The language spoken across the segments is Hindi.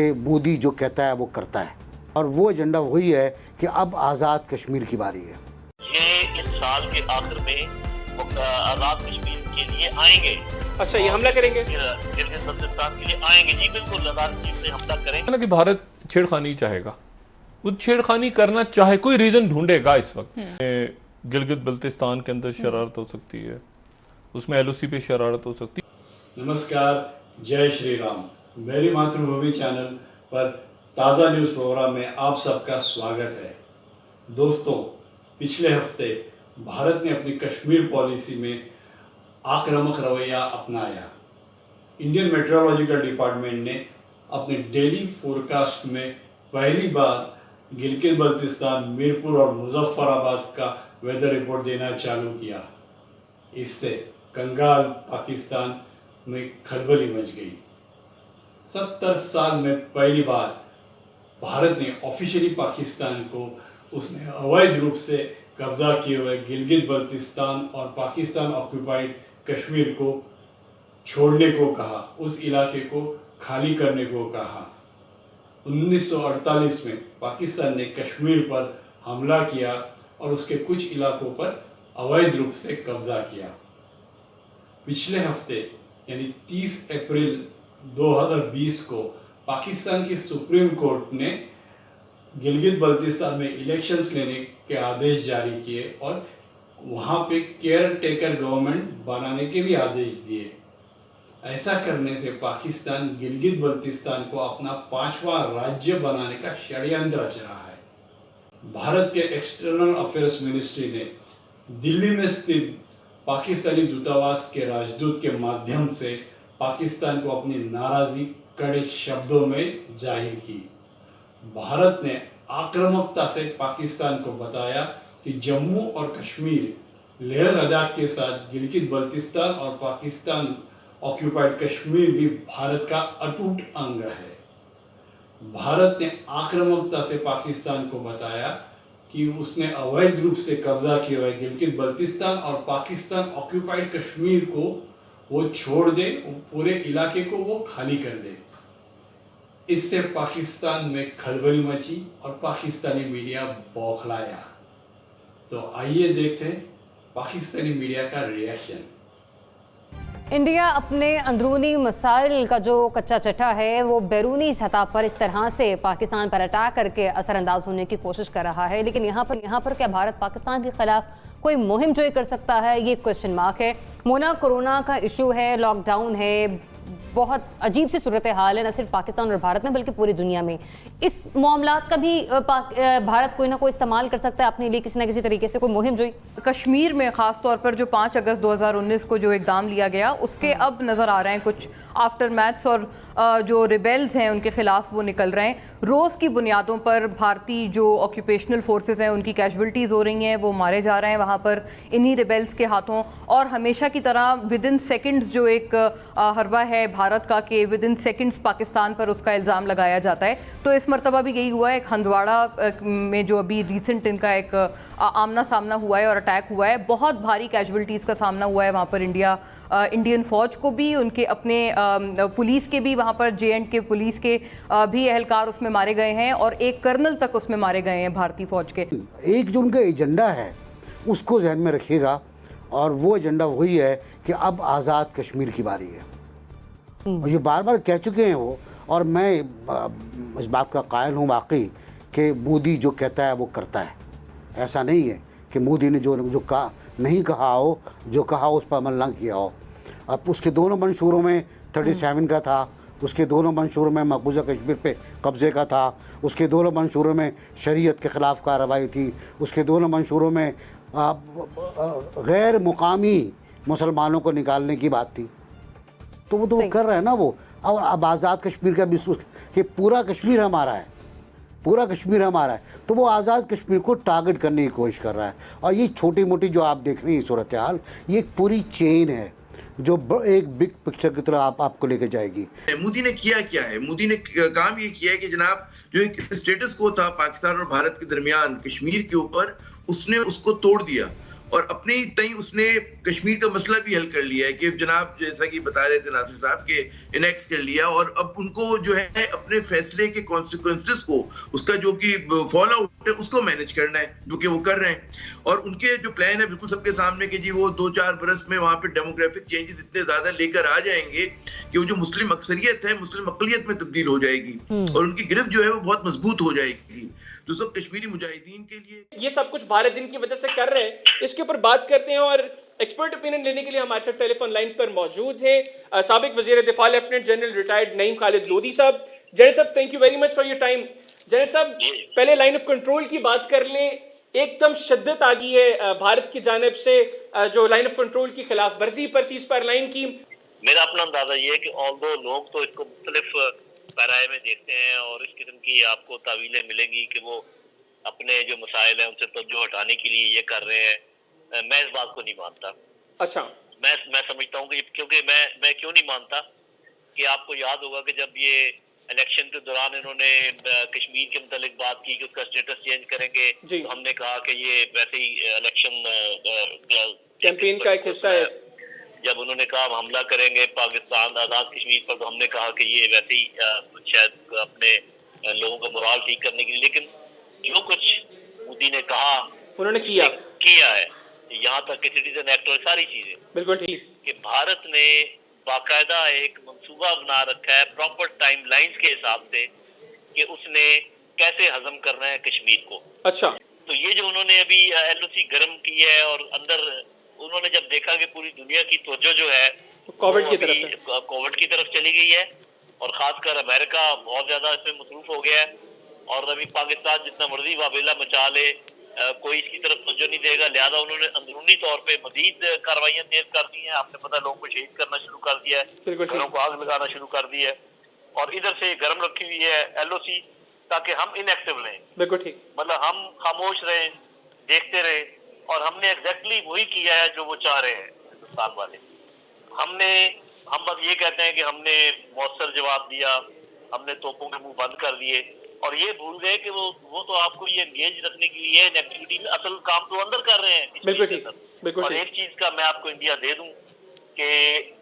कि मोदी जो कहता है वो करता है, और वो एजेंडा वही है कि अब आज़ाद कश्मीर की बारी है। ये इस साल के आखिर में आज़ाद कश्मीर के लिए आएंगे। अच्छा, ये हमला करेंगे, गिलगित बल्तिस्तान के लिए आएंगे। जी बिल्कुल, आज़ाद कश्मीर से हमला करेंगे। कि भारत छेड़खानी चाहेगा, वो छेड़खानी करना चाहे, कोई रीजन ढूंढेगा। इस वक्त गिलगित बल्तिस्तान के अंदर शरारत हो सकती है, उसमें एलओसी पे शरारत हो सकती है। नमस्कार, जय श्री राम। मेरी मातृभूमि चैनल पर ताज़ा न्यूज़ प्रोग्राम में आप सबका स्वागत है। दोस्तों, पिछले हफ्ते भारत ने अपनी कश्मीर पॉलिसी में आक्रामक रवैया अपनाया। इंडियन मेट्रोलॉजिकल डिपार्टमेंट ने अपने डेली फोरकास्ट में पहली बार गिलगित बल्तिस्तान, मीरपुर और मुजफ्फराबाद का वेदर रिपोर्ट देना चालू किया। इससे कंगाल पाकिस्तान में खलबली मच गई। 70 साल में पहली बार भारत ने ऑफिशियली पाकिस्तान को उसने अवैध रूप से कब्जा किए हुए गिलगित बल्तिस्तान और पाकिस्तान ऑक्यूपाइड कश्मीर को छोड़ने को कहा, उस इलाके को खाली करने को कहा। 1948 में पाकिस्तान ने कश्मीर पर हमला किया और उसके कुछ इलाकों पर अवैध रूप से कब्जा किया। पिछले हफ्ते यानी 30 अप्रैल 2020 को पाकिस्तान की सुप्रीम कोर्ट ने गिलगित बल्तिस्तान में इलेक्शंस लेने के आदेश जारी किए और वहाँ पे केयर टेकर गवर्नमेंट बनाने के भी आदेश दिए। ऐसा करने से पाकिस्तान गिलगित बल्तिस्तान को अपना 5वां राज्य बनाने का षड्यंत्र रच रहा है। भारत के एक्सटर्नल अफेयर्स मिनिस्ट्री ने दिल्ली में स्थित पाकिस्तानी दूतावास के राजदूत के माध्यम से पाकिस्तान को अपनी नाराजगी कड़े शब्दों में जाहिर की। भारत ने आक्रामकता से पाकिस्तान को बताया कि जम्मू और कश्मीर, लेह लद्दाख के साथ गिलगित बल्तिस्तान और पाकिस्तान ऑक्यूपाइड कश्मीर भी भारत का अटूट अंग है। भारत ने आक्रामकता से पाकिस्तान को बताया कि उसने अवैध रूप से कब्जा किए हुए गिलगित बल्तिस्तान और पाकिस्तान ऑक्यूपाइड कश्मीर को वो छोड़ दे, पूरे इलाके को वो खाली कर दे। इससे पाकिस्तान में खलबली मची और पाकिस्तानी मीडिया बौखलाया। तो आइए देखते हैं पाकिस्तानी मीडिया का रिएक्शन। इंडिया अपने अंदरूनी मसाइल का जो कच्चा चट्टा है वो बैरूनी सतह पर इस तरह से पाकिस्तान पर अटैक करके असरअंदाज होने की कोशिश कर रहा है, लेकिन यहाँ पर क्या भारत पाकिस्तान के खिलाफ कोई मुहिम जो कर सकता है, ये क्वेश्चन मार्क है। मोना, कोरोना का इशू है, लॉकडाउन है, बहुत अजीब सी सूरत हाल है, न सिर्फ पाकिस्तान और भारत में बल्कि पूरी दुनिया में। इस मामलात का भी भारत कोई ना कोई इस्तेमाल कर सकता है अपने लिए किसी न किसी तरीके से, कोई मुहिम जो कश्मीर में ख़ास तौर पर जो 5 अगस्त 2019 को जो इकदाम लिया गया, उसके अब नज़र आ रहे हैं कुछ आफ्टर मैथ्स, और जो रिबेल्स हैं उनके खिलाफ वो निकल रहे हैं। रोज़ की बुनियादों पर भारतीय जो ऑक्यूपेशनल फोर्सेस हैं उनकी कैजुअल्टीज़ हो रही हैं, वो मारे जा रहे हैं वहाँ पर इन्हीं रिबेल्स के हाथों। और हमेशा की तरह विद इन सेकेंड्स जो एक हरबा है भारत का कि विद इन सेकेंड्स पाकिस्तान पर उसका इल्ज़ाम लगाया जाता है। तो इस मरतबा भी यही हुआ है। एक हंदवाड़ा में जो अभी रिसेंट इनका एक आमना सामना हुआ है और अटैक हुआ है, बहुत भारी कैजुअल्टीज़ का सामना हुआ है वहाँ पर। इंडियन फ़ौज को भी, उनके अपने पुलिस के भी, वहाँ पर JNK पुलिस के भी एहलकार उसमें मारे गए हैं और एक कर्नल तक उसमें मारे गए हैं भारतीय फ़ौज के। एक जो उनका एजेंडा है उसको ध्यान में रखिएगा, और वो एजेंडा वही है कि अब आज़ाद कश्मीर की बारी है। और ये बार बार कह चुके हैं वो, और मैं इस बात का कायल हूँ वाकई कि मोदी जो कहता है वो करता है। ऐसा नहीं है कि मोदी ने जो कहा नहीं कहा हो, जो कहा उस पर अमल ना किया हो। अब उसके दोनों मंशूरों में 37 का था, उसके दोनों मंशूरों में मकबूजा कश्मीर पे कब्ज़े का था, उसके दोनों मंशूरों में शरीयत के ख़िलाफ़ कार्रवाई थी, उसके दोनों मंशूरों में गैर मुकामी मुसलमानों को निकालने की बात थी। तो वो कर रहे हैं ना वो। और अब आज़ाद कश्मीर का भी कि पूरा कश्मीर हमारा है, पूरा कश्मीर हमारा है, तो वो आज़ाद कश्मीर को टारगेट करने की कोशिश कर रहा है। और ये छोटी मोटी जो आप देख रही हैं सूरत हाल, ये एक पूरी चेन है जो एक बिग पिक्चर की तरह आपको लेके जाएगी। मोदी ने किया क्या है? मोदी ने काम ये किया है कि जनाब जो एक स्टेटस को था पाकिस्तान और भारत के दरमियान कश्मीर के ऊपर, उसने उसको तोड़ दिया। और अपने तई उसने कश्मीर का मसला भी हल कर लिया है कि जनाब जैसा कि बता रहे थे नासिर साहब के इनेक्स कर लिया, और अब उनको जो है अपने फैसले के कॉन्सिक्वेंसेस को, उसका जो कि फॉलो आउट है उसको मैनेज करना है, जो कि वो कर रहे हैं। और उनके जो प्लान है बिल्कुल सबके सामने कि जी वो 2-4 बरस में वहां पे डेमोग्राफिक चेंजेस इतने ज्यादा लेकर आ जाएंगे कि वो जो मुस्लिम अक्सरियत है मुस्लिम अकलियत में तब्दील हो जाएगी और उनकी गिरफ्त जो है वो बहुत मजबूत हो जाएगी। तो सब कश्मीरी मुजाहिदीन के लिए ये सब कुछ भारत जिनकी वजह से कर रहे हैं, इसके ऊपर बात करते हैं। और एक्सपर्ट ओपिनियन लेने के लिए हमारे साथ टेलीफोन लाइन पर मौजूद हैं साबिक वजीर दिफा lieutenant general retired Naeem Khalid Lodhi साहब। जनरल साहब, thank you very much for your time. General साहब, पहले लाइन ऑफ कंट्रोल की बात कर लें। एकदम शिद्दत आ गई है भारत की जानिब से जो लाइन ऑफ कंट्रोल की खिलाफ वर्जी पर सीज फायर लाइन की। मेरा अपना अंदाजा ये है कि ऑल्दो लोग तो इसको मुख्तलिफ पैराए में देखते हैं और इस किस्म की आपको तावीलें मिलेंगी कि वो अपने जो मसाइल हैं उनसे तवज्जो हटाने के लिए ये कर रहे हैं। मैं इस बात को नहीं मानता। अच्छा, मैं समझता हूँ कि क्योंकि मैं क्यों नहीं मानता कि आपको याद होगा कि जब ये इलेक्शन के दौरान इन्होंने कश्मीर के मुतालिक बात की कि उसका स्टेटस चेंज करेंगे, तो हमने कहा कि ये वैसे ही इलेक्शन कैंपेन का एक हिस्सा है। जब उन्होंने कहा हम हमला करेंगे पाकिस्तान आजाद कश्मीर पर, तो हमने कहा कि ये वैसे ही शायद अपने लोगों का मोराल ठीक करने के लिए। लेकिन जो कुछ मोदी ने कहा उन्होंने किया है, यहाँ तक कि सिटीजन एक्ट और सारी चीजें, बिल्कुल ठीक कि भारत ने बाकायदा एक मंसूबा बना रखा है प्रॉपर टाइम लाइन्स के हिसाब से कि उसने कैसे हजम करना है कश्मीर को। अच्छा, तो ये जो उन्होंने अभी LOC गर्म की है और अंदर उन्होंने जब देखा कि पूरी दुनिया की तवज्जो जो है कोविड की तरफ चली गई है और खासकर अमेरिका बहुत ज्यादा इसमें मसरूफ हो गया है, और अभी पाकिस्तान जितना मर्जी वाबेला मचा ले कोई इसकी तरफ तवज्जो नहीं देगा, लिहाजा उन्होंने अंदरूनी तौर पे मजीद कार्रवाइयां तेज कर दी हैं। आपने पता लोगों को शहीद करना शुरू कर दिया है, घरों को आग लगाना शुरू कर दी है, और इधर से गर्म रखी हुई है LOC ताकि हम इनएक्टिव रहें। बिल्कुल ठीक, मतलब हम खामोश रहें, देखते रहे, और हमने एग्जैक्टली वही किया है जो वो चाह रहे हैं हिंदुस्तान वाले। हम बस ये कहते हैं कि हमने मौसर जवाब दिया, हमने तोपों के मुंह बंद कर दिए, और ये भूल गए कि वो तो आपको ये एंगेज रखने के लिए इन एक्टिविटी में असल काम तो अंदर कर रहे हैं। बिल्कुल ठीक। और एक चीज का मैं आपको इंडिया दे दूं कि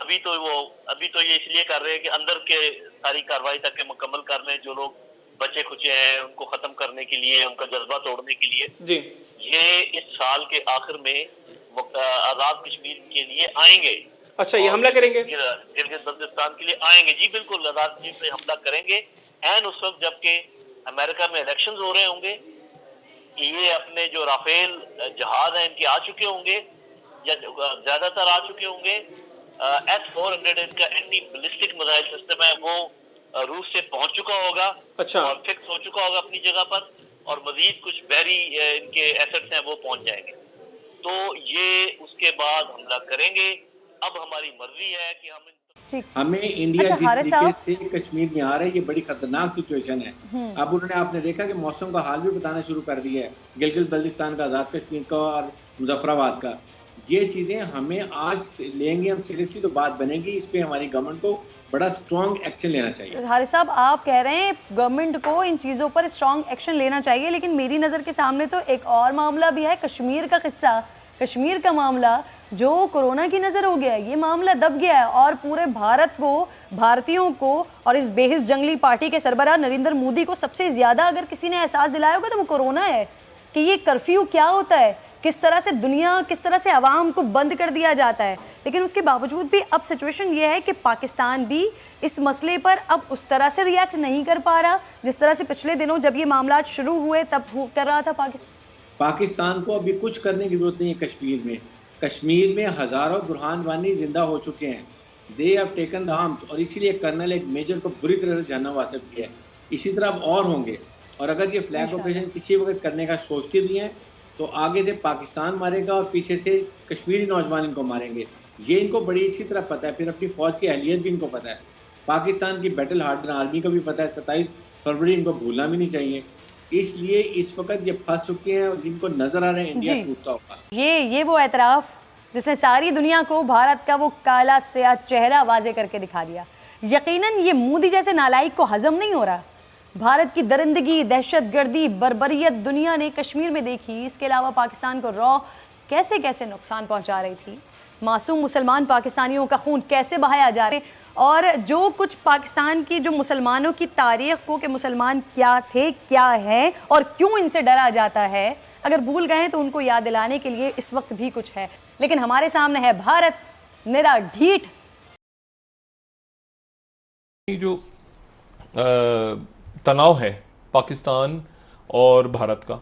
अभी तो ये इसलिए कर रहे हैं कि अंदर के सारी कार्रवाई तक के मुकम्मल कर लें, जो लोग बचे खुचे हैं उनको खत्म करने के लिए, उनका जज्बा तोड़ने के लिए जी। ये इस साल के आखिर में आजाद कश्मीर के लिए आएंगे। अच्छा, ये हमला करेंगे, गिलगित बल्तिस्तान के लिए आएंगे जी, बिल्कुल आजाद कश्मीर पे हमला करेंगे। एंड उस वक्त जबकि अमेरिका में इलेक्शंस हो रहे होंगे, ये अपने जो राफेल जहाज हैं इनके आ चुके होंगे या ज्यादातर आ चुके होंगे। S-400 इनका एंटी बैलिस्टिक मिसाइल सिस्टम है, वो रूस से पहुंच चुका होगा। अच्छा, और फिक्स हो चुका होगा अपनी जगह पर, और मजीद कुछ बहरी इनके एसेट्स हैं वो पहुंच जाएंगे। तो ये उसके बाद हमला करेंगे। अब हमारी मर्जी है कि हमें इंडिया जिस तरीके से कश्मीर में आ रहा है, ये बड़ी खतरनाक सिचुएशन है। अब उन्होंने आपने देखा कि मौसम का हाल भी बताना शुरू कर दिया है, गिलगित बल्तिस्तान का, आजाद कश्मीर का और मुजफ्फराबाद का। ये चीजें हमें आज लेंगे हम सीरियसली तो बात बनेगी। इस पे हमारी गवर्नमेंट को बड़ा स्ट्रॉन्ग एक्शन लेना चाहिए। हारिस साहब, आप कह रहे हैं गवर्नमेंट को इन चीज़ों पर स्ट्रॉन्ग एक्शन लेना चाहिए, लेकिन मेरी नज़र के सामने तो एक और मामला भी है, कश्मीर का किस्सा, कश्मीर का मामला जो कोरोना की नज़र हो गया है। ये मामला दब गया है और पूरे भारत को, भारतीयों को और इस बेहिस जंगली पार्टी के सरबराह नरेंद्र मोदी को सबसे ज़्यादा अगर किसी ने एहसास दिलाया होगा तो वो कोरोना है कि ये कर्फ्यू क्या होता है, किस तरह से दुनिया, किस तरह से आवाम को बंद कर दिया जाता है। लेकिन उसके बावजूद भी अब सिचुएशन ये है कि पाकिस्तान भी इस मसले पर अब उस तरह से रिएक्ट नहीं कर पा रहा जिस तरह से पिछले दिनों जब ये मामला शुरू हुए तब कर रहा था पाकिस्तान को अभी कुछ करने की जरूरत नहीं है। कश्मीर में हजारों बुरहान वानी जिंदा हो चुके हैं, they have taken the arms, और इसीलिए कर्नल एक मेजर को बुरी तरह से जानना वाजिब किया है। इसी तरह अब और होंगे, और अगर ये फ्लैग ऑपरेशन किसी वक्त करने का सोचते भी हैं तो आगे से पाकिस्तान मारेगा और पीछे से कश्मीरी नौजवान इनको मारेंगे। ये इनको बड़ी अच्छी तरह पता है। फिर अपनी फौज की अहलियत भी इनको पता है, पाकिस्तान की बैटल हार्डन आर्मी को भी पता है। 27 फरवरी इनको भूलना भी नहीं चाहिए। इसलिए इस वक्त ये फंस चुके हैं और जिनको नजर आ रहे हैं इंडिया टूटता होगा। ये वो एतराफ़ जिसने सारी दुनिया को भारत का वो काला स्याह चेहरा वाजे करके दिखा दिया। यकीनन ये मोदी जैसे नालायक को हजम नहीं हो रहा। भारत की दरिंदगी, दहशतगर्दी, बर्बरियत दुनिया ने कश्मीर में देखी, इसके अलावा पाकिस्तान को रॉ कैसे कैसे नुकसान पहुंचा रही थी, मासूम मुसलमान पाकिस्तानियों का खून कैसे बहाया जा रहा है, और जो कुछ पाकिस्तान की जो मुसलमानों की तारीख को कि मुसलमान क्या थे, क्या है और क्यों इनसे डरा जाता है, अगर भूल गए तो उनको याद दिलाने के लिए इस वक्त भी कुछ है। लेकिन हमारे सामने है भारत निरा ढीठ। जो तनाव है पाकिस्तान और भारत का,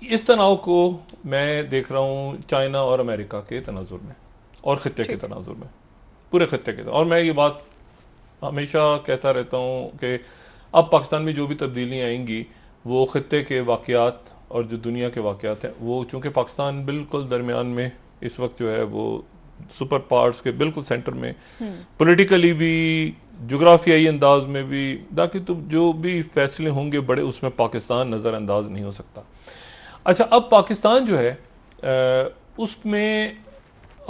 इस तनाव को मैं देख रहा हूँ चाइना और अमेरिका के तनाजुर में और ख़त्ते के तनाजुर में, पूरे ख़त्ते के। और मैं ये बात हमेशा कहता रहता हूँ कि अब पाकिस्तान में जो भी तब्दीलियाँ आएंगी वो ख़त्ते के वाक़यात और जो दुनिया के वाक़यात हैं, वो चूँकि पाकिस्तान बिल्कुल दरमियान में इस वक्त जो है वो सुपर पावर्स के बिल्कुल सेंटर में, पॉलिटिकली भी, जोग्राफियाई अंदाज में भी, ताकि तो जो भी फैसले होंगे बड़े, उसमें पाकिस्तान नज़रअंदाज नहीं हो सकता। अच्छा, अब पाकिस्तान जो है उसमें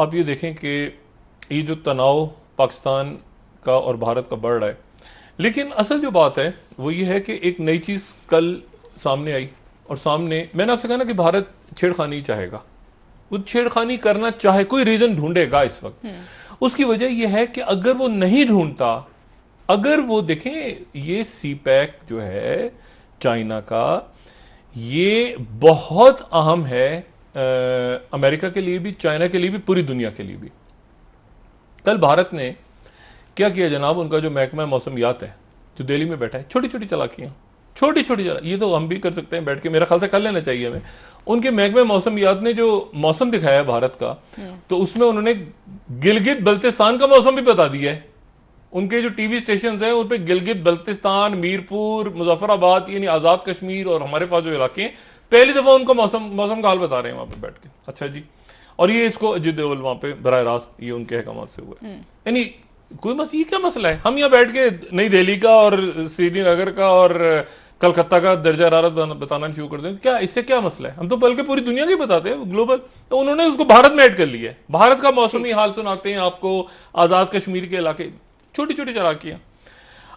आप ये देखें कि ये जो तनाव पाकिस्तान का और भारत का बढ़ रहा है, लेकिन असल जो बात है वो ये है कि एक नई चीज़ कल सामने आई, और सामने मैंने आपसे कहा ना कि भारत छेड़खानी चाहेगा, वो छेड़खानी करना चाहे, कोई रीज़न ढूंढेगा इस वक्त। उसकी वजह यह है कि अगर वो नहीं ढूंढता, अगर वो देखें ये CPEC जो है चाइना का, ये बहुत अहम है अमेरिका के लिए भी, चाइना के लिए भी, पूरी दुनिया के लिए भी। कल भारत ने क्या किया जनाब, उनका जो महकमा मौसमियात है जो दिल्ली में बैठा है, छोटी छोटी चालाकियाँ, छोटी छोटी ये तो हम भी कर सकते हैं बैठ के, मेरा ख्याल से कर लेना चाहिए हमें। उनके महकमे मौसमियात ने जो मौसम दिखाया है भारत का, तो उसमें उन्होंने गिलगित बल्तिस्तान का मौसम भी बता दिया है। उनके जो टीवी स्टेशन हैं उन पर गिलगित बल्तिस्तान, मीरपुर, मुजफ्फराबाद, यानी आज़ाद कश्मीर और हमारे पास जो इलाके हैं, पहली दफ़ा उनका मौसम का हाल बता रहे हैं वहाँ पे बैठ के। अच्छा जी, और ये इसको अजीत देओल वहाँ पे बराह रास्त ये उनके अहकाम से हुआ। यानी कोई ये क्या मसला है, हम यहाँ बैठ के नई दिल्ली का और श्रीनगर का और कलकत्ता का दर्जा हरारत बताना शुरू कर दें, क्या इससे क्या मसला है? हम तो बल्कि पूरी दुनिया की बताते हैं, ग्लोबल। तो उन्होंने उसको भारत में ऐड कर लिया है, भारत का मौसमी हाल सुनाते हैं आपको, आज़ाद कश्मीर के इलाके, छोटी छोटी चालाकियाँ।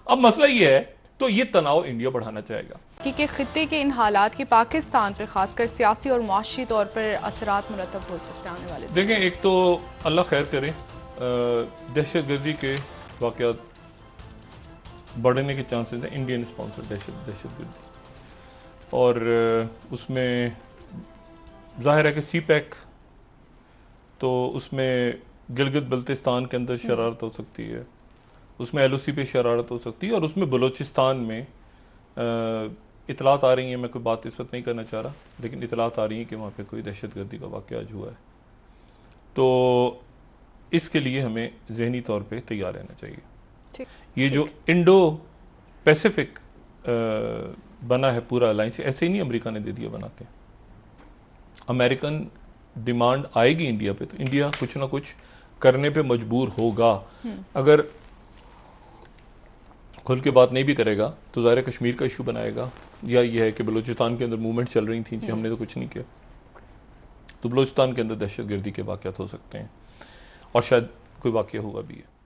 अब मसला ये है, तो ये तनाव इंडिया बढ़ाना चाहेगा कि खित्ते के इन हालात के पाकिस्तान पर खासकर सियासी और मुआशी तौर पर असरात मुरतब हो सकते हैं आने वाले। देखें, एक तो अल्लाह खैर करे, दहशत गर्दी के वाक़यात बढ़ने के चांसेस हैं, इंडियन स्पॉन्सर दहशत गर्दी, और उसमें जाहिर है कि CPEC, तो उसमें गिलगित बल्तिस्तान के अंदर शरारत हो सकती है, उसमें LOC पे शरारत हो सकती है, और उसमें बलूचिस्तान में इतलात आ रही हैं, मैं कोई बात इस वक्त नहीं करना चाह रहा, लेकिन इतलात आ रही हैं कि वहाँ पे कोई दहशत गर्दी का वाक़या आज हुआ है। तो इसके लिए हमें ज़हनी तौर पे तैयार रहना चाहिए। ये जो इंडो पैसिफिक बना है पूरा अलायंस, ऐसे ही नहीं अमेरिका ने दे दिया बना के। अमेरिकन डिमांड आएगी इंडिया पे, तो इंडिया कुछ ना कुछ करने पे मजबूर होगा। अगर खुल के बात नहीं भी करेगा तो ज़ाहिर कश्मीर का इशू बनाएगा, या ये है कि बलूचिस्तान के अंदर मूवमेंट चल रही थी जी, हमने तो कुछ नहीं किया, तो बलूचिस्तान के अंदर दहशत गर्दी के वाक़यात हो सकते हैं, और शायद कोई वाक़या हुआ भी है।